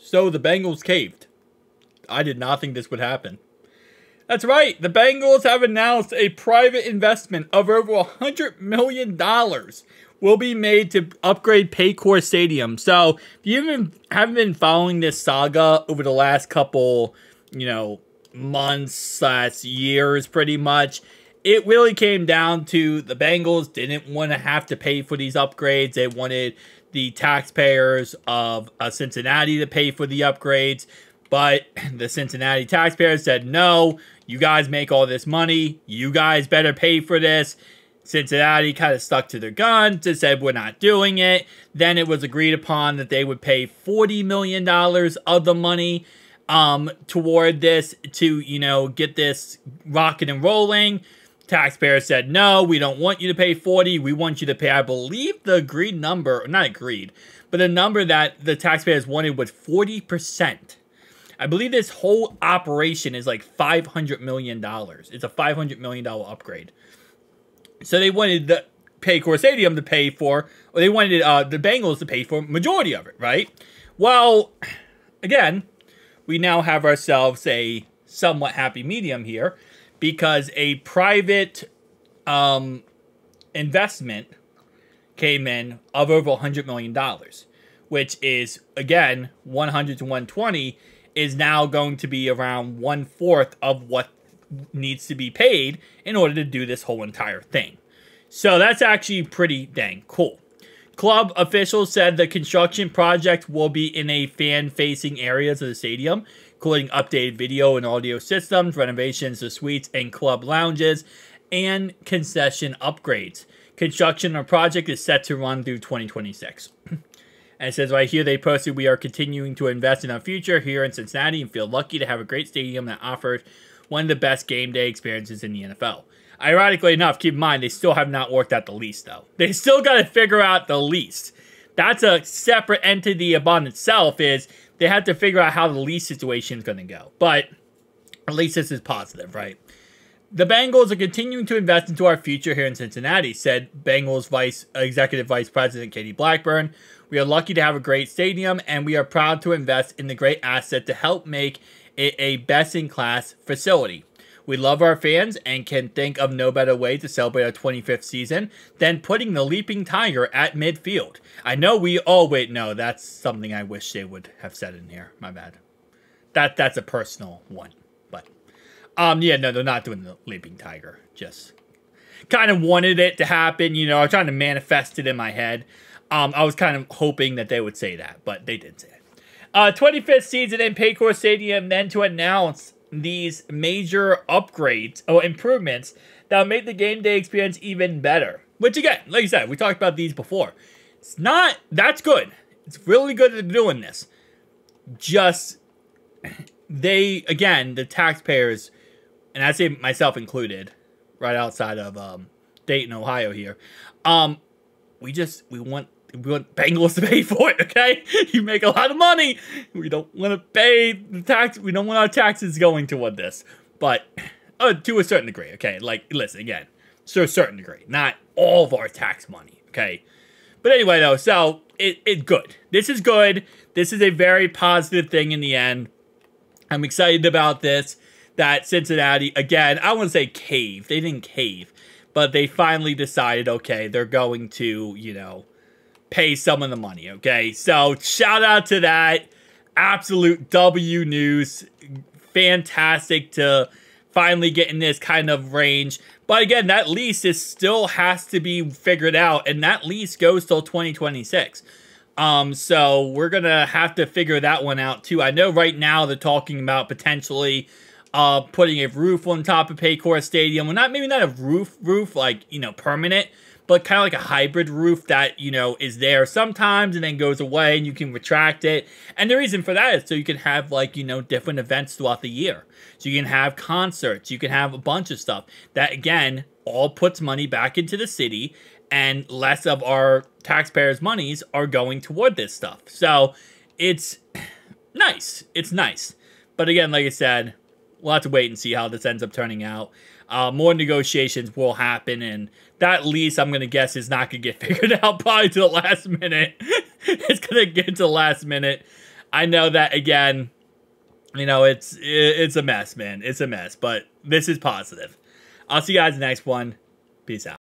So the Bengals caved. I did not think this would happen. That's right. The Bengals have announced a private investment of over $100 million will be made to upgrade Paycor Stadium. So if you haven't been following this saga over the last couple, months / years pretty much, it really came down to the Bengals didn't want to have to pay for these upgrades. They wanted the taxpayers of Cincinnati to pay for the upgrades. But the Cincinnati taxpayers said, no, you guys make all this money. You guys better pay for this. Cincinnati kind of stuck to their guns and said, we're not doing it. Then it was agreed upon that they would pay $40 million of the money toward this to, get this rocking and rolling. Taxpayers said, no, we don't want you to pay 40. We want you to pay, I believe the agreed number, not agreed, but the number that the taxpayers wanted was 40%. I believe this whole operation is like $500 million. It's a $500 million upgrade. So they wanted the Paycor Stadium to pay for, or they wanted the Bengals to pay for majority of it, right? Well, again, we now have ourselves a somewhat happy medium here because a private investment came in of over $100 million, which is, again, 100 to 120 is now going to be around 1/4 of what needs to be paid in order to do this whole entire thing. So that's actually pretty dang cool. Club officials said the construction project will be in a fan-facing areas of the stadium, including updated video and audio systems, renovations to suites and club lounges, and concession upgrades. Construction of the project is set to run through 2026. And it says right here, they posted, we are continuing to invest in our future here in Cincinnati and feel lucky to have a great stadium that offers one of the best game day experiences in the NFL. Ironically enough, keep in mind, they still have not worked out the lease, though. They still got to figure out the lease. That's a separate entity upon itself, is they have to figure out how the lease situation is going to go. But at least this is positive, right? The Bengals are continuing to invest into our future here in Cincinnati, said Bengals Executive Vice President Katie Blackburn. We are lucky to have a great stadium, and we are proud to invest in the great asset to help make it a best-in-class facility. We love our fans and can think of no better way to celebrate our 25th season than putting the Leaping Tiger at midfield. I know we all wait. No, that's something I wish they would have said in here. My bad. That's a personal one. But yeah, no, they're not doing the Leaping Tiger. Just kind of wanted it to happen. I was trying to manifest it in my head. I was kind of hoping that they would say that, but they didn't say it. 25th season in Paycor Stadium, then to announce these major upgrades or improvements that will make the game day experience even better. Which again, like I said, we talked about these before. That's good. It's really good at doing this. Just, the taxpayers, and I say myself included, right outside of Dayton, Ohio here, we want Bengals to pay for it, okay? You make a lot of money. We don't want to pay the tax. We don't want our taxes going toward this. But to a certain degree, okay? Like, listen, again, to a certain degree. Not all of our tax money, okay? But anyway, though, so it's good. This is good. This is a very positive thing in the end. I'm excited about this. That Cincinnati, again, I wouldn't say cave. They didn't cave. But they finally decided, okay, they're going to, pay some of the money, okay? So, shout out to that. Absolute W news. Fantastic to finally get in this kind of range. But again, that lease still has to be figured out, and that lease goes till 2026. So, we're going to have to figure that one out, too. I know right now they're talking about potentially putting a roof on top of Paycor Stadium. Well, maybe not a roof, like, permanent, but kind of like a hybrid roof that, is there sometimes and then goes away and you can retract it. And the reason for that is so you can have, like, different events throughout the year. So you can have concerts, you can have a bunch of stuff that, again, all puts money back into the city and less of our taxpayers' monies are going toward this stuff. So it's nice. It's nice. But again, like I said, we'll have to wait and see how this ends up turning out. More negotiations will happen, and that lease, I'm going to guess, is not going to get figured out probably to the last minute. It's going to get to the last minute. I know that, again, you know, it's a mess, man. It's a mess, but this is positive. I'll see you guys in the next one. Peace out.